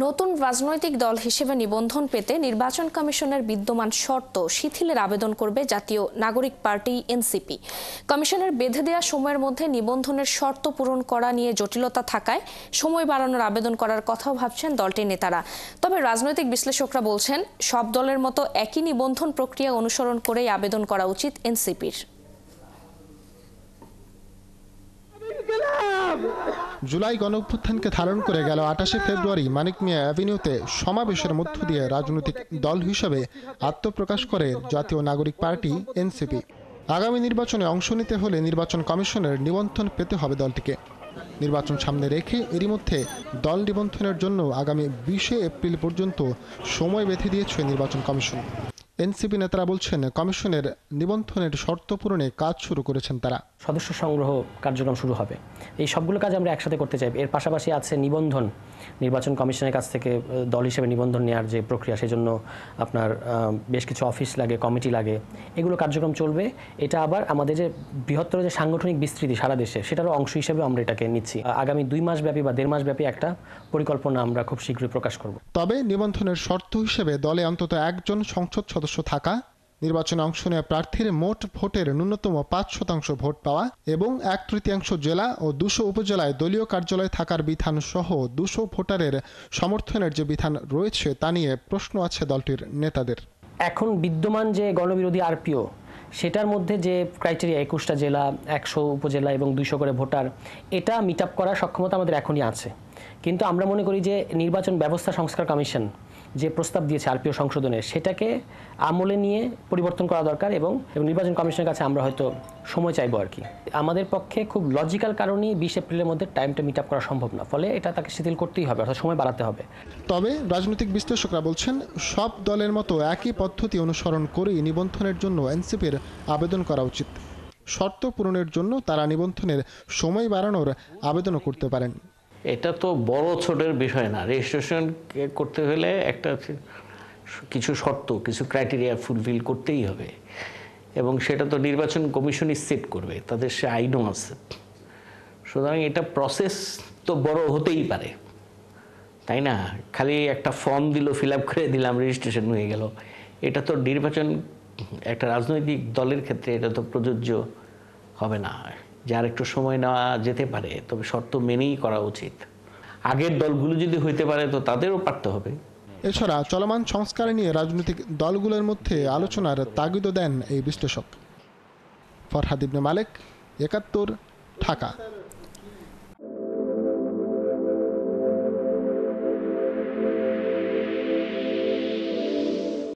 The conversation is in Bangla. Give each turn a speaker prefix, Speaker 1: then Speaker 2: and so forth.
Speaker 1: নতুন রাজনৈতিক দল হিসেবে নিবন্ধন পেতে নির্বাচন কমিশনের বিদ্যমান শর্ত শিথিলের আবেদন করবে জাতীয় নাগরিক পার্টি এনসিপি। কমিশনের বেঁধে দেওয়া সময়ের মধ্যে নিবন্ধনের শর্ত পূরণ করা নিয়ে জটিলতা থাকায় সময় বাড়ানোর আবেদন করার কথাও ভাবছেন দলটির নেতারা। তবে রাজনৈতিক বিশ্লেষকরা বলছেন, সব দলের মতো একই নিবন্ধন প্রক্রিয়া অনুসরণ করেই আবেদন করা উচিত এনসিপির।
Speaker 2: জুলাই গণঅভ্যুত্থানকে ধারণ করে গেল ২৮ ফেব্রুয়ারি মানিক মিয়া অ্যাভিনিউতে সমাবেশের মধ্য দিয়ে রাজনৈতিক দল হিসেবে আত্মপ্রকাশ করে জাতীয় নাগরিক পার্টি এনসিপি। আগামী নির্বাচনে অংশ নিতে হলে নির্বাচন কমিশনের নিবন্ধন পেতে হবে দলটিকে। নির্বাচন সামনে রেখে এরই মধ্যে দল নিবন্ধনের জন্য আগামী ২০ এপ্রিল পর্যন্ত সময় বেঁধে দিয়েছে নির্বাচন কমিশন। এনসিপি নেতারা বলছেন, কমিশনের নিবন্ধনের শর্ত পূরণে কাজ শুরু করেছেন তারা।
Speaker 3: সদস্য সংগ্রহ কার্যক্রম শুরু হবে। এই সবগুলো কাজ আমরা একসাথে করতে চাই। এর পাশাপাশি আছে নিবন্ধন, নির্বাচন কমিশনের কাছ থেকে দল হিসেবে নিবন্ধন নেওয়ার যে প্রক্রিয়া, সেজন্য আপনার বেশ কিছু অফিস লাগে, কমিটি লাগে, এগুলো কার্যক্রম চলবে। এটা আবার আমাদের যে বৃহত্তর যে সাংগঠনিক বিস্তৃতি সারা দেশে, সেটারও অংশ হিসেবে আমরা এটাকে নিচ্ছি। আগামী ২ মাস ব্যাপী বা ১.৫ মাস ব্যাপী একটা পরিকল্পনা আমরা খুব শীঘ্রই প্রকাশ করব।
Speaker 2: তবে নিবন্ধনের শর্ত হিসেবে দলে অন্তত একজন সংসদ সদস্য থাকা, নির্বাচনে অংশ নেওয়া প্রার্থীর মোট ভোটের ন্যূনতম ৫% ভোট পাওয়া এবং ১/৩ জেলা ও ২০০ উপজেলায় দলীয় কার্যালয় থাকার বিধান সহ ২০০ ভোটারের সমর্থনের যে বিধান রয়েছে তা নিয়ে প্রশ্ন আছে দলটির নেতাদের।
Speaker 3: এখন বিদ্যমান যে গণবিরোধী আরপিও, সেটার মধ্যে যে ক্রাইটেরিয়া ২১টা জেলা, ১০০ উপজেলা এবং ২০০ করে ভোটার, এটা মিট আপ করার সক্ষমতা আমাদের এখনই আছে। কিন্তু আমরা মনে করি যে নির্বাচন ব্যবস্থা সংস্কার কমিশন যে প্রস্তাব দিয়েছে আরপিও সংশোধনের, সেটাকে আমলে নিয়ে পরিবর্তন করা দরকার এবং নির্বাচন কমিশনের কাছে আমরা হয়তো সময় চাইবো আর কি। আমাদের পক্ষে খুব লজিক্যাল কারণেই ২০ এপ্রিলের মধ্যে টাইমটা মিট আপ করা সম্ভব না, ফলে এটা তাকে শিথিল করতেই হবে, অর্থাৎ সময় বাড়াতে হবে।
Speaker 2: তবে রাজনৈতিক বিশ্লেষকরা বলছেন, সব দলের মতো একই পদ্ধতি অনুসরণ করেই নিবন্ধনের জন্য এনসিপির আবেদন করা উচিত। শর্ত পূরণের জন্য তারা নিবন্ধনের সময় বাড়ানোর আবেদনও করতে পারেন।
Speaker 4: এটা তো বড় ছোটের বিষয় না। রেজিস্ট্রেশন করতে হলে একটা কিছু শর্ত, কিছু ক্রাইটেরিয়া ফুলফিল করতেই হবে এবং সেটা তো নির্বাচন কমিশনই সেট করবে, তাদের সে আইনও আছে। সুতরাং এটা প্রসেস তো বড় হতেই পারে, তাই না? খালি একটা ফর্ম দিল, ফিল আপ করে দিলাম, রেজিস্ট্রেশন হয়ে গেল। এটা তো নির্বাচন একটা রাজনৈতিক দলের ক্ষেত্রে এটা তো প্রযোজ্য হবে না। যার একটু সময় নেওয়া যেতে পারে, তবে শর্ত মেনেই করা উচিত। আগের দলগুলো যদি হইতে পারে তো তাদেরও পারতে হবে।
Speaker 2: এছাড়া চলমান সংস্কার নিয়ে রাজনৈতিক দলগুলোর মধ্যে আলোচনার তাগিদও দেন এই বিশ্লেষক। ফরহাদ ইবনে মালেক, ৭১, ঢাকা।